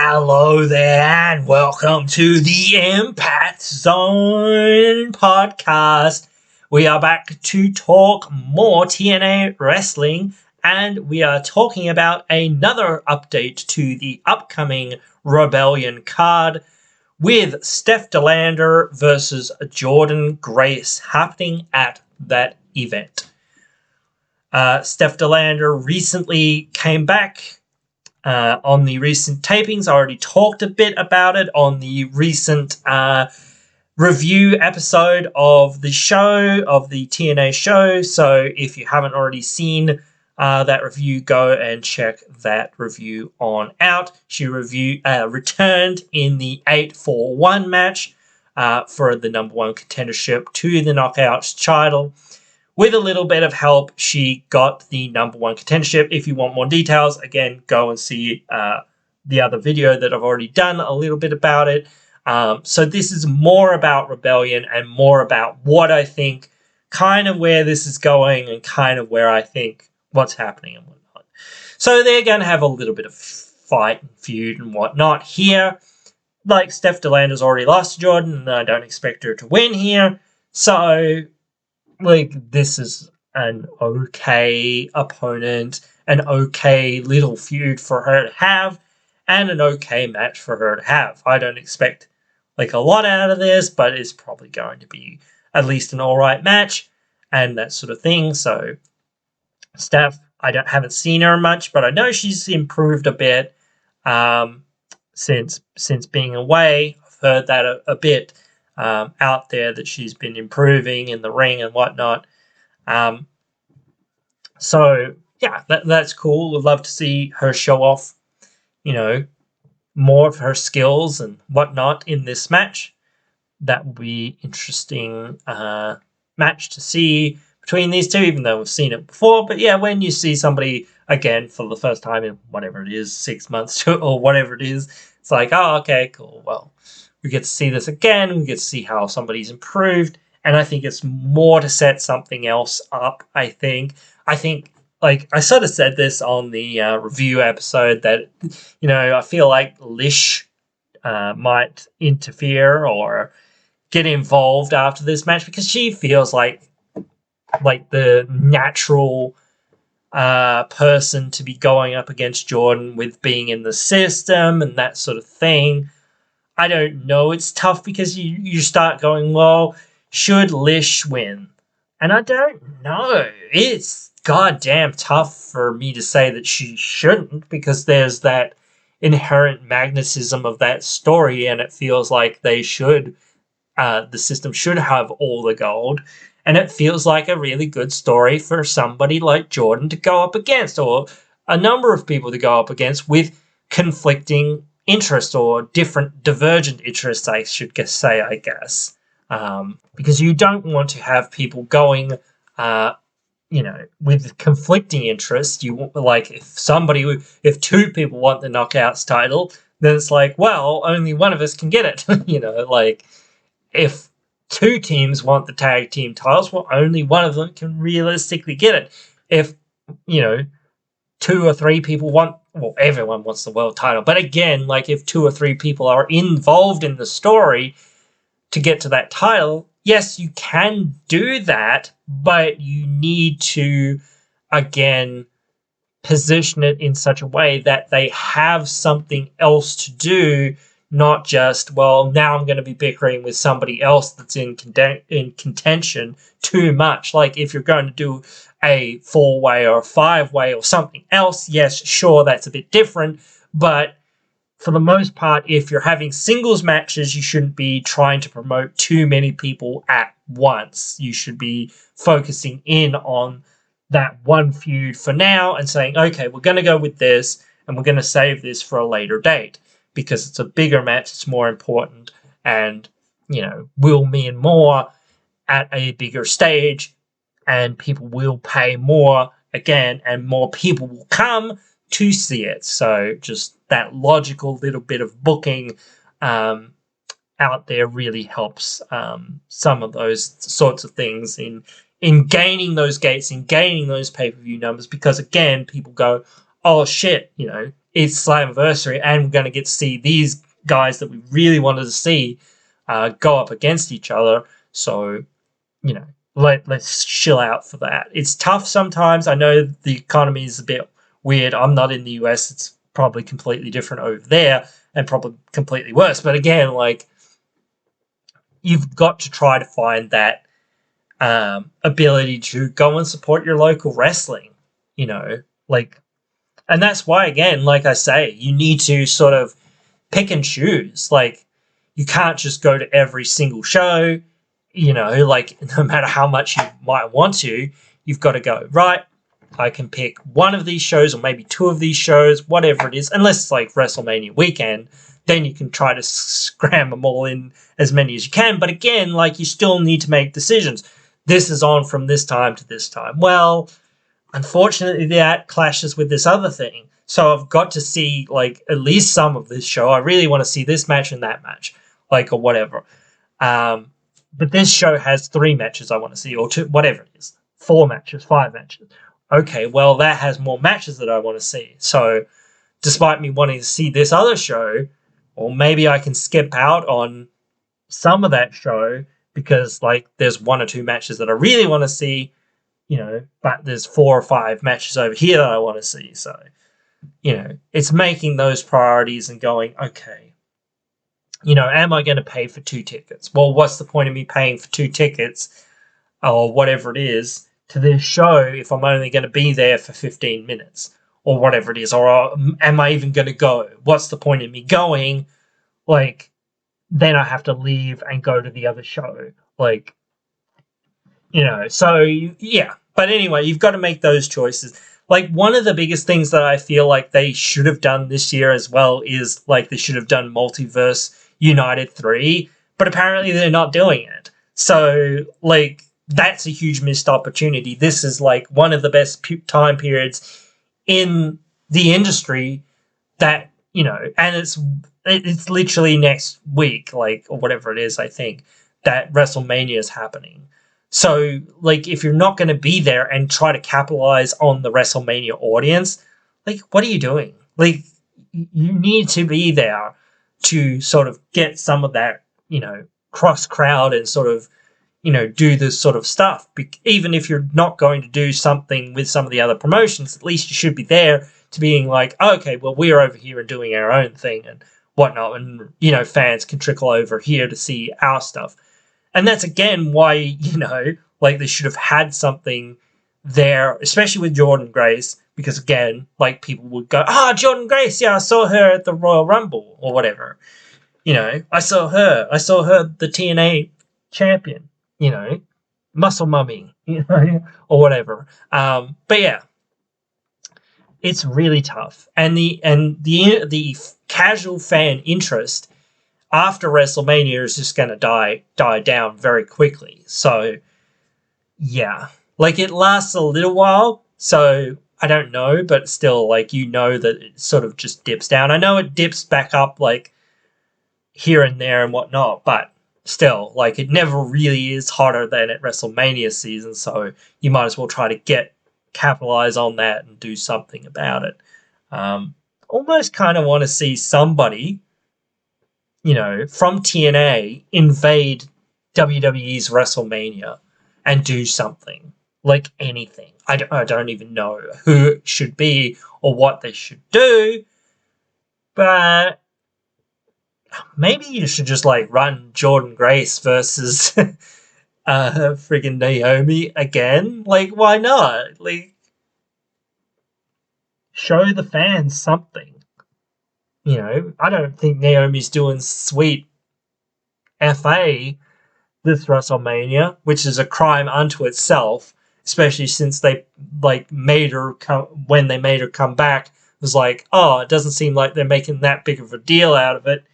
Hello there, and welcome to the impzone podcast. We are back to talk more TNA wrestling, and we are talking about another update to the upcoming Rebellion card with Steph DeLander versus Jordan Grace happening at that event. Steph DeLander recently came back on the recent tapings. I already talked a bit about it on the recent review episode of the show, of the TNA show. So if you haven't already seen that review, go and check that review on out. She returned in the 8-4-1 match for the number one contendership to the Knockouts title. With a little bit of help, she got the number one contendership. If you want more details, again, go and see the other video that I've already done a little bit about it. So this is more about Rebellion and more about what I think, kind of where this is going and kind of where I think what's happening and whatnot. So they're going to have a little bit of fight and feud and whatnot here. Like, Steph DeLander's already lost to Jordan, and I don't expect her to win here. So, like, this is an okay opponent, an okay little feud for her to have, and an okay match for her to have. I don't expect, like, a lot out of this, but it's probably going to be at least an alright match, and that sort of thing. So, Steph, haven't seen her much, but I know she's improved a bit since being away. I've heard that a bit. Out there that she's been improving in the ring and whatnot. So, yeah, that's cool. I'd love to see her show off, more of her skills and whatnot in this match. That would be interesting match to see between these two, even though we've seen it before. But, yeah, when you see somebody, again, for the first time in whatever it is, 6 months or whatever it is, it's like, oh, okay, cool, well, we get to see this again. We get to see how somebody's improved. And I think it's more to set something else up, I think, like, I sort of said this on the review episode that, I feel like Lish might interfere or get involved after this match because she feels like the natural person to be going up against Jordan with being in the system and that sort of thing. I don't know. It's tough because you start going, well, should Lish win? And I don't know. It's goddamn tough for me to say that she shouldn't because there's that inherent magnetism of that story and it feels like they should, the system should have all the gold. And it feels like a really good story for somebody like Jordan to go up against, or a number of people to go up against with conflicting interests or different divergent interests, I should say, I guess. Because you don't want to have people going, with conflicting interests. You like if two people want the Knockouts title, then it's like, well, only one of us can get it. Like if two teams want the tag team titles, well, only one of them can realistically get it. If, 2 or 3 people everyone wants the world title. But again, like if 2 or 3 people are involved in the story to get to that title, yes, you can do that, but you need to, again, position it in such a way that they have something else to do, not just, well, now I'm going to be bickering with somebody else that's in contention too much. Like if you're going to do a 4-way or a 5-way or something else, yes, sure, that's a bit different. But for the most part, if you're having singles matches, you shouldn't be trying to promote too many people at once. You should be focusing in on that one feud for now and saying, okay, we're going to go with this and we're going to save this for a later date because it's a bigger match, it's more important, and, will mean more at a bigger stage, and people will pay more again, and more people will come to see it. So just that logical little bit of booking out there really helps some of those sorts of things in gaining those gates, in gaining those pay-per-view numbers, because again, people go, oh shit, it's Slammiversary, and we're going to get to see these guys that we really wanted to see go up against each other. So, you know, let's chill out for that. It's tough sometimes. I know the economy is a bit weird. I'm not in the US. It's probably completely different over there and probably completely worse. But again, like, you've got to try to find that ability to go and support your local wrestling, you know, like, and that's why, again, like I say, you need to sort of pick and choose. Like, you can't just go to every single show, you know, like, no matter how much you might want to, you've got to go, right, I can pick one of these shows or maybe two of these shows, whatever it is, unless it's like WrestleMania weekend, then you can try to scram them all in as many as you can. But again, like, you still need to make decisions. This is on from this time to this time. Well, unfortunately, that clashes with this other thing. So I've got to see, like, at least some of this show. I really want to see this match and that match, like, or whatever. But this show has 3 matches I want to see, or 2, whatever it is. 4 matches, 5 matches. Okay, well, that has more matches that I want to see. So despite me wanting to see this other show, or maybe I can skip out on some of that show because, like, there's 1 or 2 matches that I really want to see, you know, but there's 4 or 5 matches over here that I want to see. So, you know, it's making those priorities and going, okay, you know, am I going to pay for 2 tickets? Well, what's the point of me paying for 2 tickets or whatever it is to this show if I'm only going to be there for 15 minutes or whatever it is? Or am I even going to go? What's the point of me going? Like, then I have to leave and go to the other show. Like, you know, so yeah. But anyway, you've got to make those choices. Like, one of the biggest things that I feel like they should have done this year as well is, like, they should have done Multiverse United 3, but apparently they're not doing it. So, like, that's a huge missed opportunity. This is, like, one of the best time periods in the industry that, you know, and it's literally next week, like, or whatever it is, I think, that WrestleMania is happening. So, like, if you're not going to be there and try to capitalize on the WrestleMania audience, like, what are you doing? Like, you need to be there to sort of get some of that, you know, cross crowd and sort of, you know, do this sort of stuff. Even if you're not going to do something with some of the other promotions, at least you should be there to being like, okay, well, we're over here and doing our own thing and whatnot. And, you know, fans can trickle over here to see our stuff. And that's, again, why, you know, like, they should have had something there, especially with Jordynne Grace, because, again, like, people would go, Jordynne Grace, yeah, I saw her at the Royal Rumble, or whatever. You know, I saw her, the TNA champion, you know, muscle mummy, you know, or whatever. But yeah, it's really tough. And the casual fan interest after WrestleMania is just going to die down very quickly. So, yeah. Like, it lasts a little while, so I don't know, but still, like, you know that it sort of just dips down. I know it dips back up, like, here and there and whatnot, but still, like, it never really is hotter than at WrestleMania season, so you might as well try to capitalize on that and do something about it. Almost kind of want to see somebody, you know, from TNA invade WWE's WrestleMania and do something, like anything. I don't even know who it should be or what they should do, but maybe you should just, like, run Jordynne Grace versus friggin' Naomi again. Like, why not? Like, show the fans something. You know, I don't think Naomi's doing sweet FA this WrestleMania, which is a crime unto itself, especially since they, like, made her when they made her come back, it was like, oh, it doesn't seem like they're making that big of a deal out of it.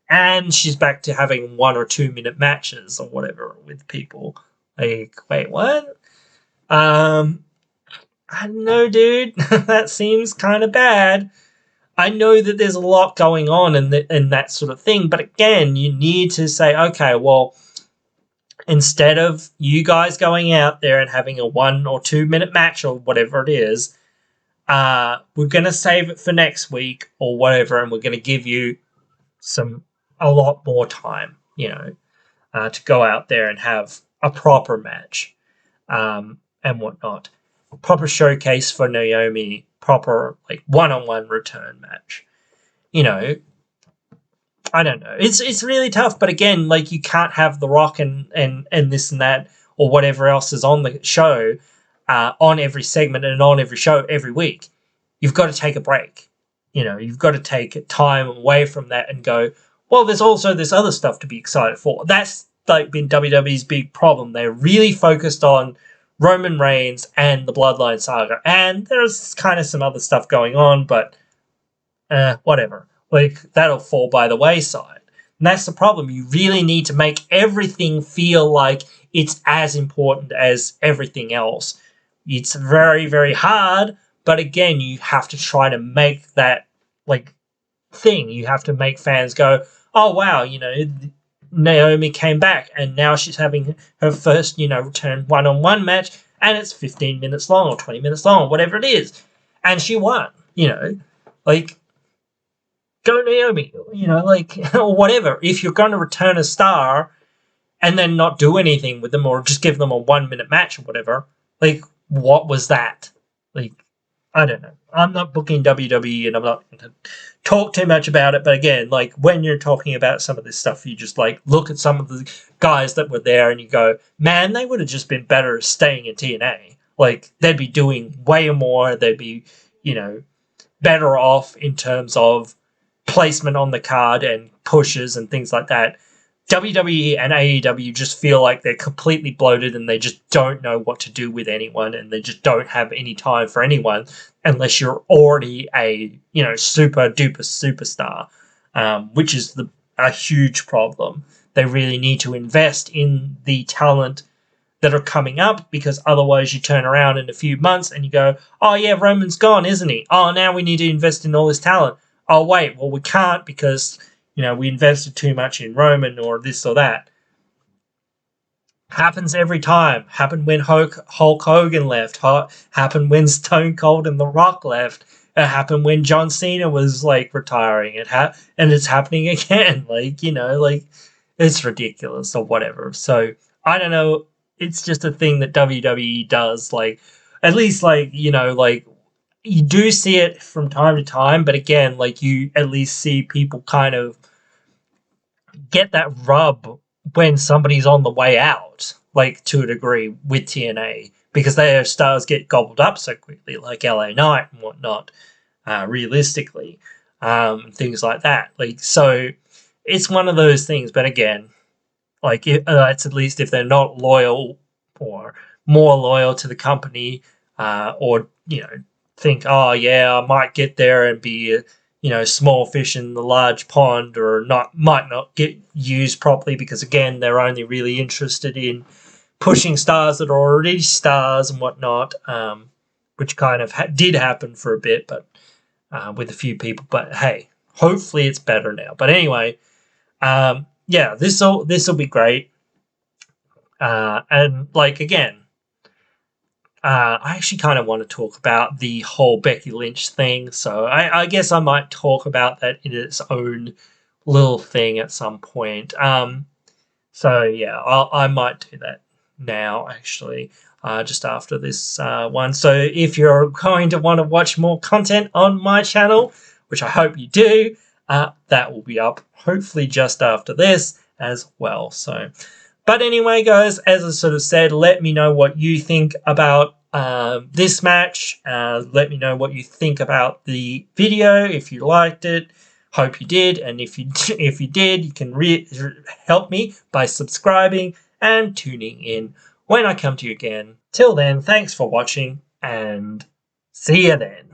And she's back to having 1 or 2 minute matches or whatever with people. Like, wait, what? I don't know, dude. That seems kind of bad. I know that there's a lot going on in that sort of thing, but again, you need to say, okay, well, instead of you guys going out there and having a 1 or 2 minute match or whatever it is, we're going to save it for next week or whatever, and we're going to give you a lot more time, to go out there and have a proper match, and whatnot. Proper showcase for Naomi, proper like one-on-one return match. I don't know. It's really tough, but again, like, you can't have The Rock and this and that or whatever else is on the show, on every segment and on every show every week. You've got to take a break. You've got to take time away from that and go, well, there's also this other stuff to be excited for. That's like been WWE's big problem. They're really focused on Roman Reigns and the Bloodline saga, and there's kind of some other stuff going on, but whatever. Like, that'll fall by the wayside. And that's the problem. You really need to make everything feel like it's as important as everything else. It's very, very hard, but again, you have to try to make that, like, thing. You have to make fans go, oh, wow, Naomi came back, and now she's having her first, return one-on-one match, and it's 15 minutes long or 20 minutes long, or whatever it is. And she won, like, go Naomi, or whatever. If you're going to return a star and then not do anything with them or just give them a 1-minute match or whatever, like, what was that? Like, I don't know. I'm not booking WWE and I'm not going to talk too much about it. But again, like, when you're talking about some of this stuff, you just, like, look at some of the guys that were there and you go, man, they would have just been better staying in TNA. Like, they'd be doing way more. They'd be, better off in terms of placement on the card and pushes and things like that. WWE and AEW just feel like they're completely bloated and they just don't know what to do with anyone, and they just don't have any time for anyone unless you're already a super duper superstar, which is a huge problem. They really need to invest in the talent that are coming up, because otherwise you turn around in a few months and you go, oh yeah, Roman's gone, isn't he? Oh, now we need to invest in all this talent. Oh, wait, well, we can't because, we invested too much in Roman or this or that. Happens every time. Happened when Hulk Hogan left. Happened when Stone Cold and The Rock left. It happened when John Cena was, like, retiring. And it's happening again. Like, it's ridiculous or whatever. So, I don't know. It's just a thing that WWE does. Like, at least, like, you do see it from time to time, but again, like, you at least see people kind of get that rub when somebody's on the way out, like, to a degree with TNA, because their stars get gobbled up so quickly, like LA Knight and whatnot, realistically, things like that. Like, so it's one of those things, but again, like, it's at least if they're not loyal or more loyal to the company, or, think, oh yeah, I might get there and be small fish in the large pond, or might not get used properly because, again, they're only really interested in pushing stars that are already stars and whatnot, which kind of did happen for a bit, but with a few people. But hey, hopefully it's better now. But anyway, yeah, this'll be great, and, like, again, I actually kind of want to talk about the whole Becky Lynch thing, so I guess I might talk about that in its own little thing at some point. So yeah, I might do that now, actually, just after this one. So if you're going to want to watch more content on my channel, which I hope you do, that will be up hopefully just after this as well. So, but anyway, guys, as I sort of said, let me know what you think about this match. Let me know what you think about the video, if you liked it. Hope you did, and if you did, you can help me by subscribing and tuning in when I come to you again. Till then, thanks for watching, and see you then.